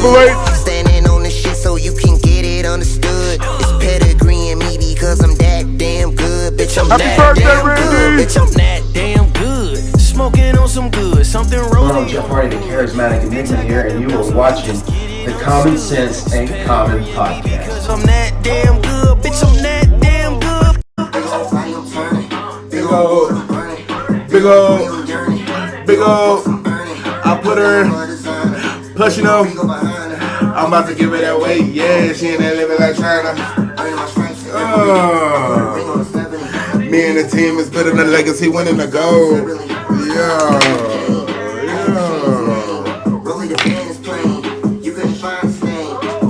Triple H. Standing on the shit so you can get it understood. It's pedigree in me because I'm that damn good. Bitch, I'm Happy that birthday, damn Randy. good. Bitch, I'm that damn good. Smoking on some good, something rolling. Hello, I'm Jeff Hardy, the charismatic Newton here, and you are watching the Common Sense Ain't Common podcast. Cause I'm that damn good, bitch, I'm that damn good. Big ol', big ol', big ol'. I put her in. Plus, you know, I'm about to give her that weight. Yeah, she ain't that living like China. Me and the team is better than legacy winning the gold. Yeah.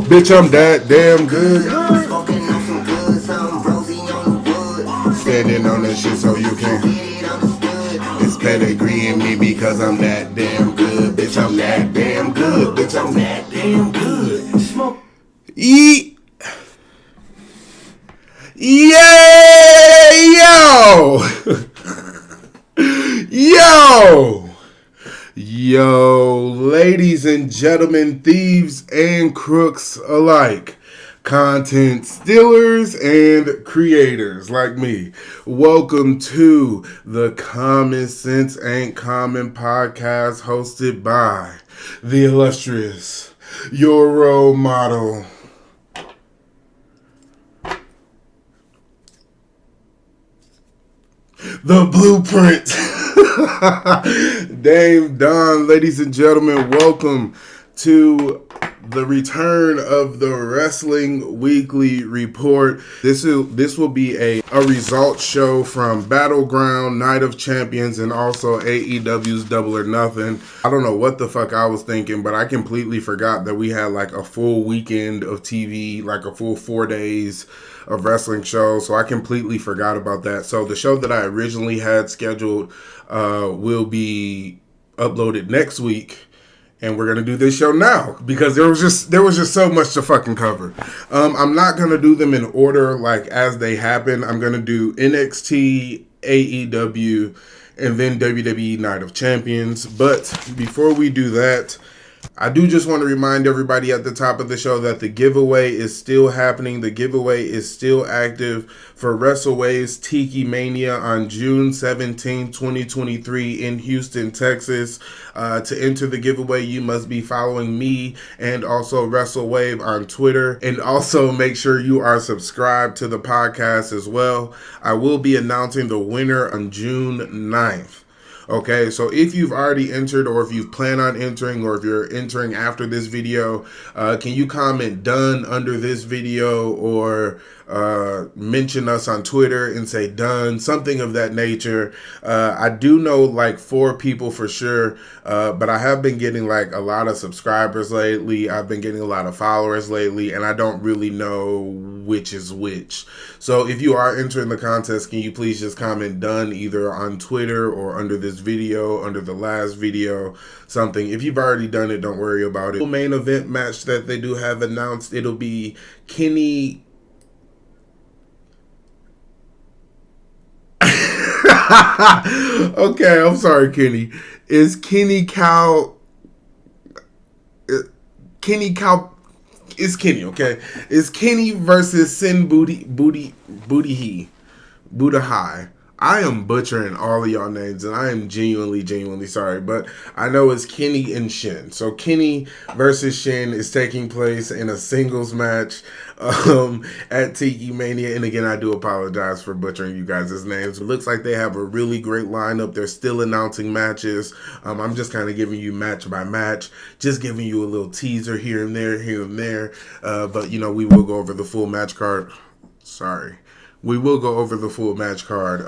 Bitch, I'm that damn good. Standing on this shit so you can. It's pedigree in me because I'm that damn good. Bitch, I'm that damn good. Bitch, I'm that damn good. Eat. Yeah, yo. Yo, ladies and gentlemen, thieves and crooks alike, content stealers and creators like me, welcome to the Common Sense Ain't Common podcast, hosted by the illustrious, your role model, the blueprint, Dame Don. Ladies and gentlemen, welcome to the return of the Wrestling Weekly Report. This will be a results show from Battleground, Night of Champions, and also AEW's Double or Nothing. I don't know what the fuck I was thinking, but I completely forgot that we had like a full weekend of TV, like a full 4 days of wrestling shows. So I completely forgot about that. So the show that I originally had scheduled will be uploaded next week. And we're gonna do this show now because there was just so much to fucking cover. I'm not gonna do them in order like as they happen. I'm gonna do NXT, AEW, and then WWE Night of Champions. But before we do that, I do just want to remind everybody at the top of the show that the giveaway is still happening. The giveaway is still active for WrestleWaves Tiki Mania on June 17, 2023 in Houston, Texas. To enter the giveaway, you must be following me and also WrestleWave on Twitter. And also make sure you are subscribed to the podcast as well. I will be announcing the winner on June 9th. Okay, so if you've already entered or if you plan on entering or if you're entering after this video, can you comment done under this video or mention us on Twitter and say done, something of that nature. I do know like 4 people for sure, but I have been getting like a lot of subscribers lately. I've been getting a lot of followers lately, and I don't really know which is which. So if you are entering the contest, can you please just comment done either on Twitter or under this video, under the last video, something. If you've already done it, don't worry about it. The main event match that they do have announced, it'll be Kenny... Okay, I'm sorry, Kenny. Is Kenny Cow... It's Kenny, okay? It's Kenny versus Sin Booty High. I am butchering all of y'all names, and I am genuinely sorry, but I know it's Kenny and Shin. So Kenny versus Shin is taking place in a singles match at Tiki Mania. And again, I do apologize for butchering you guys' names. It looks like they have a really great lineup. They're still announcing matches. I'm just kind of giving you match by match, just giving you a little teaser here and there. But, you know, we will go over the full match card. We will go over the full match card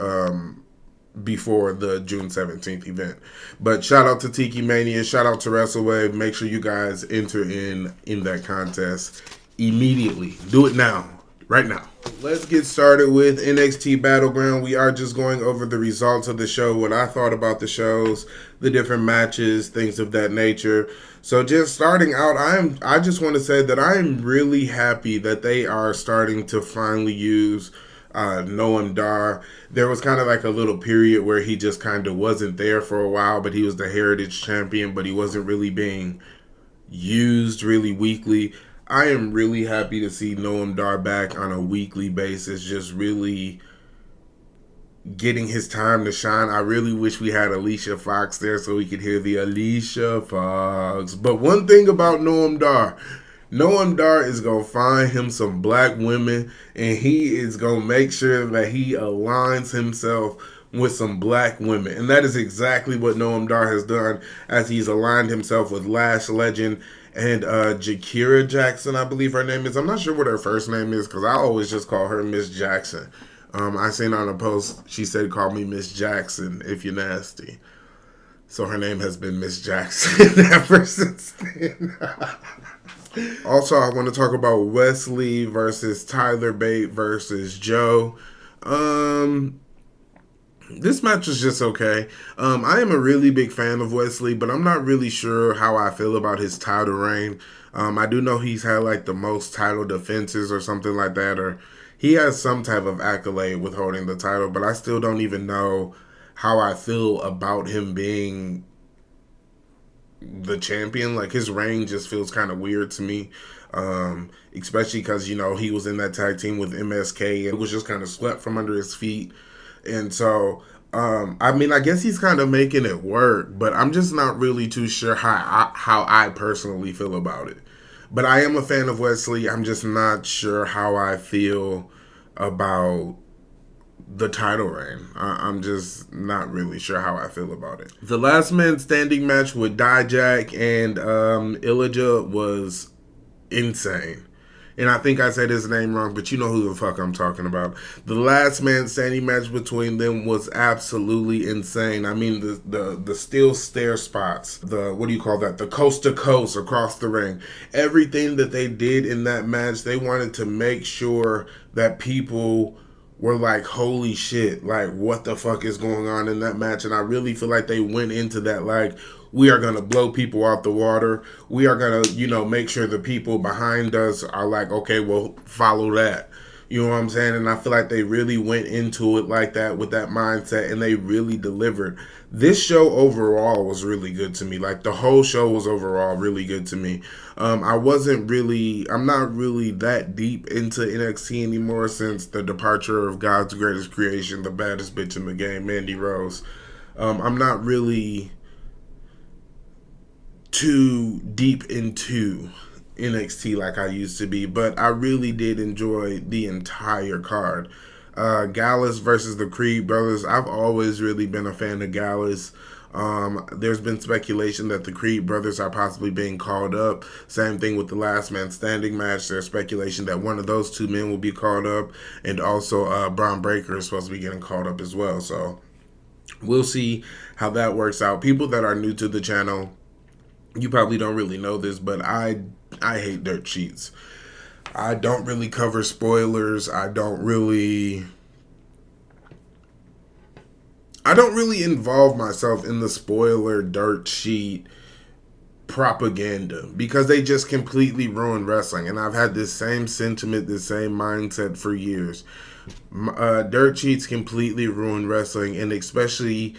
before the June 17th event. But shout out to Tiki Mania. Shout out to WrestleWave. Make sure you guys enter in that contest immediately. Do it now. Right now. Let's get started with NXT Battleground. We are just going over the results of the show, what I thought about the shows, the different matches, things of that nature. So just starting out, I just want to say that I am really happy that they are starting to finally use Noam Dar. There was kind of like a little period where he just kind of wasn't there for a while, but he was the Heritage Champion, but he wasn't really being used really weekly. I am really happy to see Noam Dar back on a weekly basis, just really getting his time to shine. I really wish we had Alicia Fox there so we could hear the Alicia Fox. But one thing about Noam Dar is going to find him some black women, and he is going to make sure that he aligns himself with some black women. And that is exactly what Noam Dar has done, as he's aligned himself with Lash Legend and Jakira Jackson, I believe her name is. I'm not sure what her first name is because I always just call her Miss Jackson. I seen on a post, she said, call me Miss Jackson if you're nasty. So her name has been Miss Jackson ever since then. Also, I want to talk about Wesley versus Tyler Bate versus Joe. This match was just okay. I am a really big fan of Wesley, but I'm not really sure how I feel about his title reign. I do know he's had like the most title defenses or something like that, or he has some type of accolade with holding the title, but I still don't even know how I feel about him being the champion. Like, his reign just feels kind of weird to me, especially because, you know, he was in that tag team with MSK and it was just kind of swept from under his feet. And so, I mean, I guess he's kind of making it work, but I'm just not really too sure how I personally feel about it. But I am a fan of Wesley. I'm just not sure how I feel about the title reign. I'm just not really sure how I feel about it. The last man standing match with Dijak and Ilija was insane. And I think I said his name wrong, but you know who the fuck I'm talking about. The last man standing match between them was absolutely insane. I mean, the steel stair spots, the coast to coast across the ring. Everything that they did in that match, they wanted to make sure that people were like, holy shit, like, what the fuck is going on in that match? And I really feel like they went into that like, we are going to blow people out the water. We are going to, you know, make sure the people behind us are like, okay, well, follow that. You know what I'm saying? And I feel like they really went into it like that with that mindset, and they really delivered. This show overall was really good to me. Like, the whole show was overall really good to me. I'm not really that deep into NXT anymore since the departure of God's greatest creation, the baddest bitch in the game, Mandy Rose. I'm not really too deep into NXT like I used to be, but I really did enjoy the entire card. Gallus versus the Creed brothers. I've always really been a fan of Gallus. There's been speculation that the Creed brothers are possibly being called up. Same thing with the last man standing match. There's speculation that one of those two men will be called up, and also Braun Breaker is supposed to be getting called up as well. So we'll see how that works out. People that are new to the channel, you probably don't really know this, but I hate dirt sheets. I don't really cover spoilers. I don't really involve myself in the spoiler dirt sheet propaganda because they just completely ruin wrestling. And I've had this same sentiment, this same mindset for years. Dirt sheets completely ruin wrestling, and especially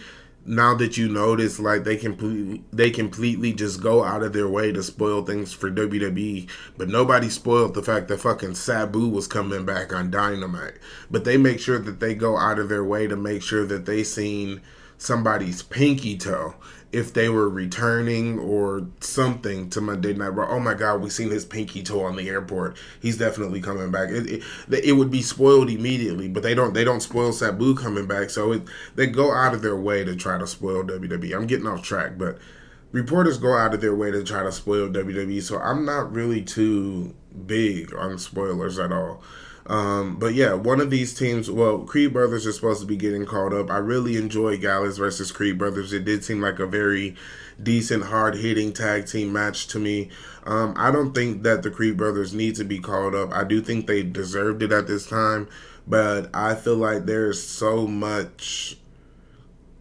now that you notice, like, they completely just go out of their way to spoil things for WWE. But nobody spoiled the fact that fucking Sabu was coming back on Dynamite. But they make sure that they go out of their way to make sure that they seen somebody's pinky toe if they were returning or something to Monday Night Raw. Oh my God, we seen his pinky toe on the airport. He's definitely coming back. It would be spoiled immediately, but they don't spoil Sabu coming back. So they go out of their way to try to spoil WWE. I'm getting off track, but reporters go out of their way to try to spoil WWE. So I'm not really too big on spoilers at all. But yeah, one of these teams, well, Creed Brothers are supposed to be getting called up. I really enjoy Gallus versus Creed Brothers. It did seem like a very decent, hard-hitting tag team match to me. I don't think that the Creed Brothers need to be called up. I do think they deserved it at this time, but I feel like there's so much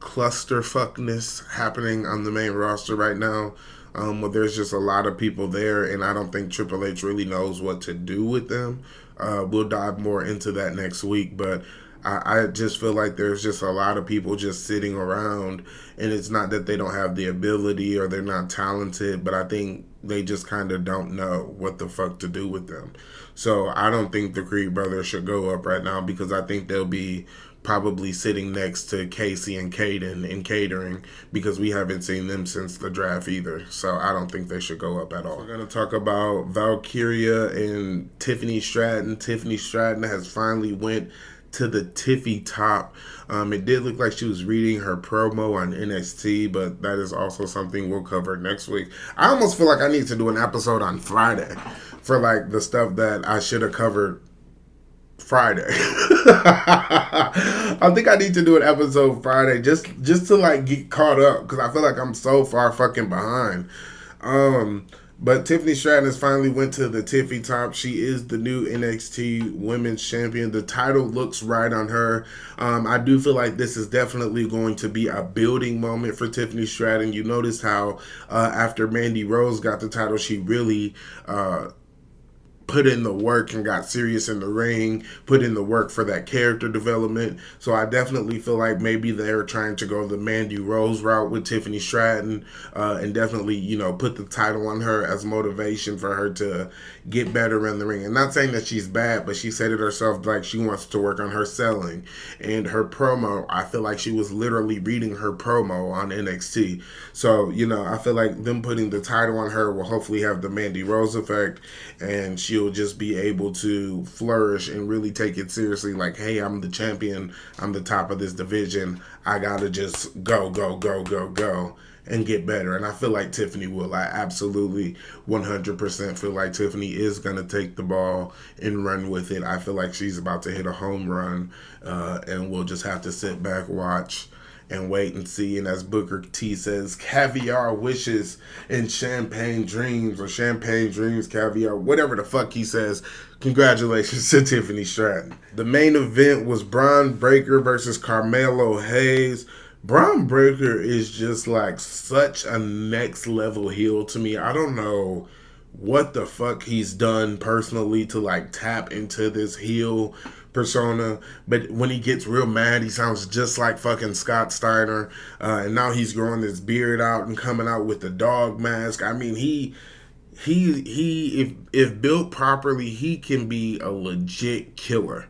clusterfuckness happening on the main roster right now. Well, there's just a lot of people there, and I don't think Triple H really knows what to do with them. We'll dive more into that next week, but I just feel like there's just a lot of people just sitting around, and it's not that they don't have the ability or they're not talented, but I think they just kind of don't know what the fuck to do with them. So I don't think the Creed brothers should go up right now, because I think they'll be probably sitting next to Casey and Caden in catering, because we haven't seen them since the draft either. So I don't think they should go up at all. We're going to talk about Valkyria and Tiffany Stratton. Tiffany Stratton has finally went to the Tiffy top. It did look like she was reading her promo on NXT, but that is also something we'll cover next week. I almost feel like I need to do an episode on Friday for like the stuff that I should have covered Friday. I think I need to do an episode Friday just to like get caught up, because I feel like I'm so far fucking behind. But Tiffany Stratton has finally went to the Tiffy top. She is the new NXT Women's Champion. The title looks right on her. I do feel like this is definitely going to be a building moment for Tiffany Stratton. You notice how after Mandy Rose got the title, she really put in the work and got serious in the ring, put in the work for that character development. So I definitely feel like maybe they're trying to go the Mandy Rose route with Tiffany Stratton, and definitely, you know, put the title on her as motivation for her to get better in the ring. And not saying that she's bad, but she said it herself, like she wants to work on her selling and her promo. I feel like she was literally reading her promo on NXT. So, you know, I feel like them putting the title on her will hopefully have the Mandy Rose effect, and she'll just be able to flourish and really take it seriously. Like, hey, I'm the champion. I'm the top of this division. I gotta just go and get better. And I feel like Tiffany will. I absolutely 100% feel like Tiffany is going to take the ball and run with it. I feel like she's about to hit a home run, and we'll just have to sit back, watch, and wait and see. And as Booker T says, caviar wishes and champagne dreams, or champagne dreams, caviar, whatever the fuck he says. Congratulations to Tiffany Stratton. The main event was Bron Breakker versus Carmelo Hayes. Bron Breakker is just like such a next level heel to me. I don't know what the fuck he's done personally to like tap into this heel persona, but when he gets real mad, he sounds just like fucking Scott Steiner. And now he's growing his beard out and coming out with the dog mask. I mean, he if built properly, he can be a legit killer.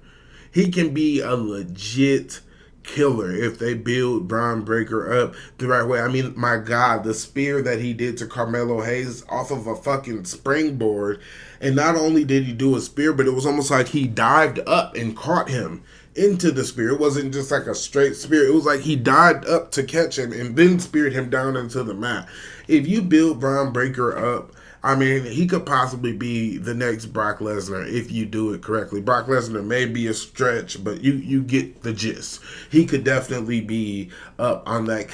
He can be a legit killer if they build Bron Breakker up the right way. I mean, my God, the spear that he did to Carmelo Hayes off of a fucking springboard, and not only did he do a spear, but it was almost like he dived up and caught him into the spear. It wasn't just like a straight spear. It was like he dived up to catch him and then speared him down into the mat. If you build Bron Breakker up, I mean, he could possibly be the next Brock Lesnar if you do it correctly. Brock Lesnar may be a stretch, but you get the gist. He could definitely be up on that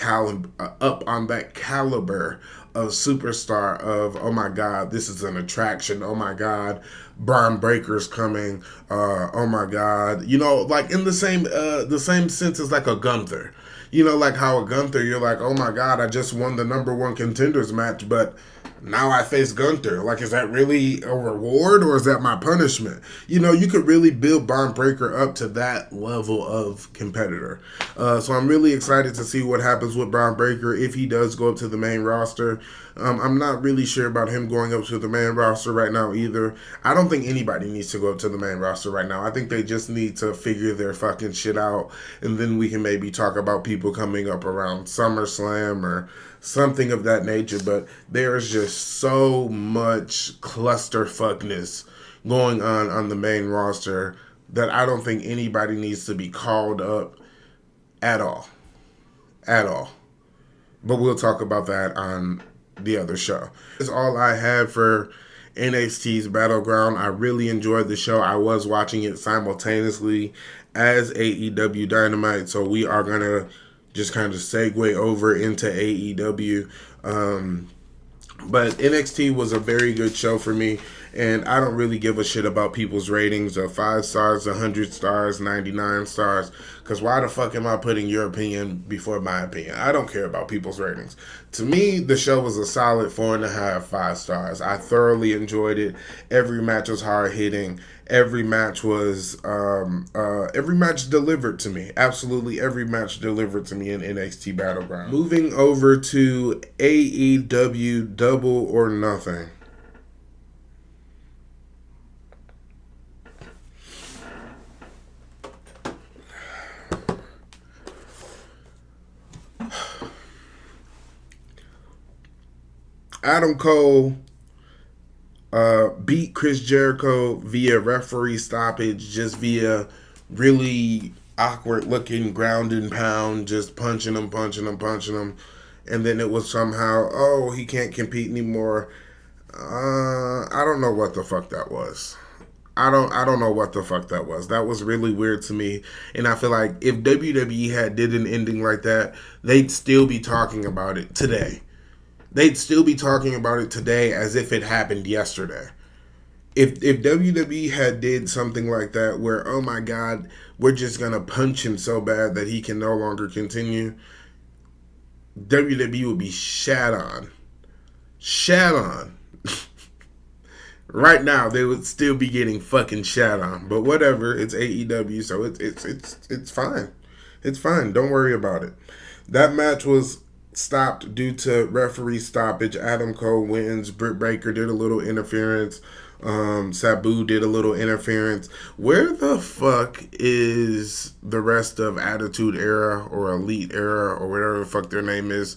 caliber of superstar of, oh my God, this is an attraction. Oh my God, Bron Breakker's coming. Oh my God, you know, like in the same sense as like a Gunther. You know, like how a Gunther, you're like, oh my God, I just won the #1 contenders match, but now I face Gunther. Like, is that really a reward or is that my punishment? You know, you could really build Bron Breakker up to that level of competitor. So I'm really excited to see what happens with Bron Breakker if he does go up to the main roster. I'm not really sure about him going up to the main roster right now either. I don't think anybody needs to go up to the main roster right now. I think they just need to figure their fucking shit out, and then we can maybe talk about people coming up around SummerSlam or something of that nature. But there's just so much clusterfuckness going on the main roster that I don't think anybody needs to be called up at all. At all. But we'll talk about that on the other show. That's all I had for NXT's Battleground. I really enjoyed the show. I was watching it simultaneously as AEW Dynamite, so we are going to just kind of segue over into AEW. But NXT was a very good show for me, And I don't really give a shit about people's ratings of 5 stars, 100 stars, 99 stars. Because why the fuck am I putting your opinion before my opinion? I don't care about people's ratings. To me, the show was a solid 4.5, 5 stars. I thoroughly enjoyed it. Every match was hard hitting. Every match was, every match delivered to me. Absolutely every match delivered to me in NXT Battleground. Moving over to AEW Double or Nothing. Adam Cole beat Chris Jericho via referee stoppage, just via really awkward looking ground and pound, just punching him. And then it was somehow, oh, he can't compete anymore. I don't know what the fuck that was. I don't know what the fuck that was. That was really weird to me. And I feel like if WWE had did an ending like that, they'd still be talking about it today. They'd still be talking about it today as if it happened yesterday. If WWE had did something like that where, oh my God, we're just going to punch him so bad that he can no longer continue, WWE would be shat on. Shat on. Right now, they would still be getting fucking shat on. But whatever, it's AEW, so it's fine. It's fine. Don't worry about it. That match was stopped due to referee stoppage. Adam Cole wins. Britt Baker did a little interference. Sabu did a little interference. Where the fuck is the rest of Attitude Era or Elite Era or whatever the fuck their name is?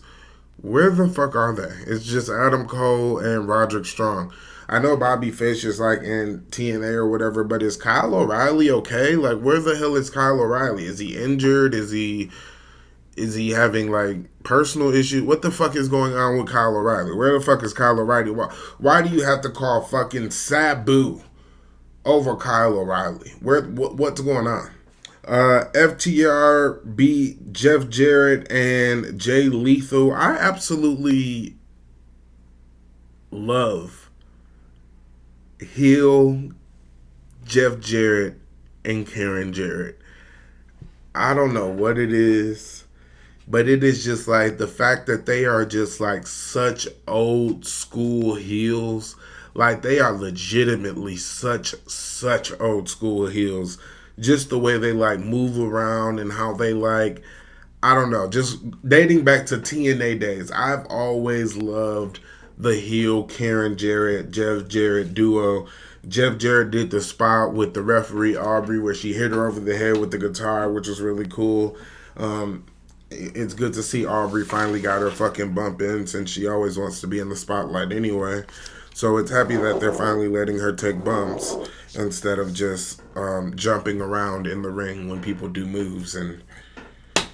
Where the fuck are they? It's just Adam Cole and Roderick Strong. I know Bobby Fish is like in TNA or whatever, but is Kyle O'Reilly okay? Like, where the hell is Kyle O'Reilly? Is he injured? Is he having like personal issues? What the fuck is going on with Kyle O'Reilly? Where the fuck is Kyle O'Reilly? Why do you have to call fucking Sabu over Kyle O'Reilly? What's going on? FTR beat Jeff Jarrett and Jay Lethal. I absolutely love heel Jeff Jarrett and Karen Jarrett. I don't know what it is, but it is just like the fact that they are just like such old school heels. Like they are legitimately such old school heels. Just the way they like move around and how they like, I don't know, just dating back to TNA days. I've always loved the heel Karen Jarrett, Jeff Jarrett duo. Jeff Jarrett did the spot with the referee Aubrey where she hit her over the head with the guitar, which was really cool. It's good to see Aubrey finally got her fucking bump in since she always wants to be in the spotlight anyway. So it's happy that they're finally letting her take bumps instead of just jumping around in the ring when people do moves and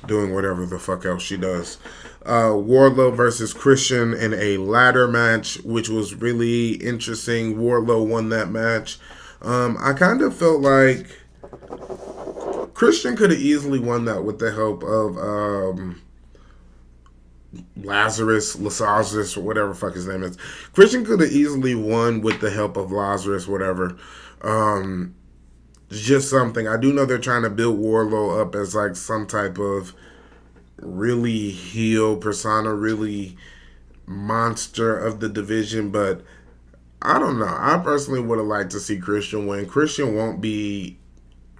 doing whatever the fuck else she does. Wardlow versus Christian in a ladder match, which was really interesting. Wardlow won that match. I kind of felt like Christian could have easily won that with the help of Lazarus, or whatever the fuck his name is. Christian could have easily won with the help of Lazarus, whatever. Just something. I do know they're trying to build Wardlow up as like some type of really heel persona, really monster of the division, but I don't know. I personally would have liked to see Christian win. Christian won't be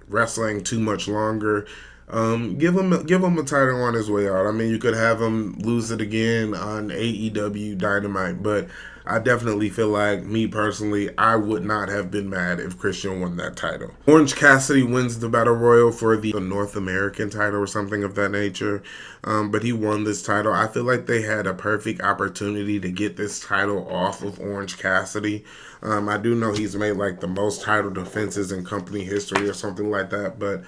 wrestling too much longer. Give him a title on his way out. I mean, you could have him lose it again on AEW Dynamite, but I definitely feel like, me personally, I would not have been mad if Christian won that title. Orange Cassidy wins the Battle Royal for the North American title or something of that nature, but he won this title. I feel like they had a perfect opportunity to get this title off of Orange Cassidy. I do know he's made like the most title defenses in company history or something like that, but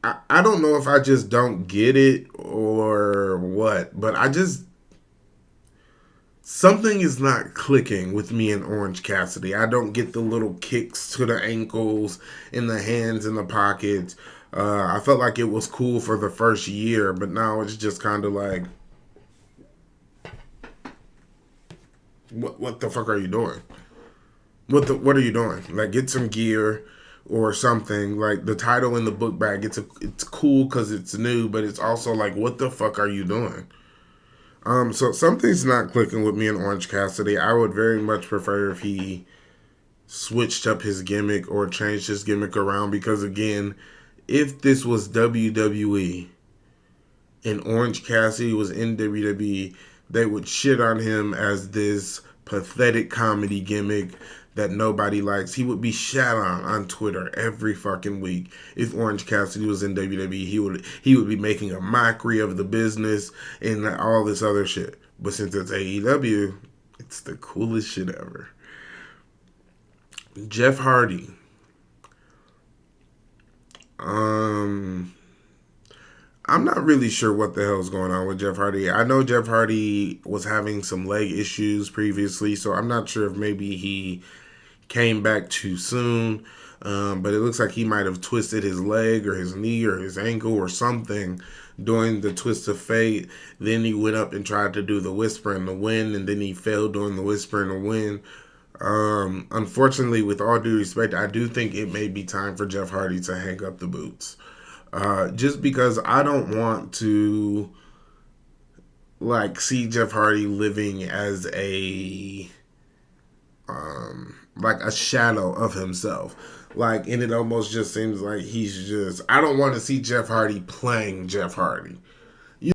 I don't know if I just don't get it or what, but something is not clicking with me and Orange Cassidy. I don't get the little kicks to the ankles, in the hands, in the pockets. I felt like it was cool for the first year, but now it's just kind of like, what the fuck are you doing? what are you doing? Like, get some gear or something. Like, the title in the book bag, it's cool because it's new, but it's also like, what the fuck are you doing? So something's not clicking with me in Orange Cassidy. I would very much prefer if he switched up his gimmick or changed his gimmick around, because again, if this was WWE and Orange Cassidy was in WWE, they would shit on him as this pathetic comedy gimmick that nobody likes. He would be shat on Twitter every fucking week. If Orange Cassidy was in WWE, he would be making a mockery of the business and all this other shit. But since it's AEW, it's the coolest shit ever. Jeff Hardy. I'm not really sure what the hell's going on with Jeff Hardy. I know Jeff Hardy was having some leg issues previously, so I'm not sure if maybe he came back too soon. But it looks like he might have twisted his leg or his knee or his ankle or something during the Twist of Fate. Then he went up and tried to do the Whisper in the Wind, and then he failed doing the Whisper in the Wind. Unfortunately, with all due respect, I do think it may be time for Jeff Hardy to hang up the boots. Just because I don't want to see Jeff Hardy living as a shadow of himself. And it almost just seems like I don't want to see Jeff Hardy playing Jeff Hardy.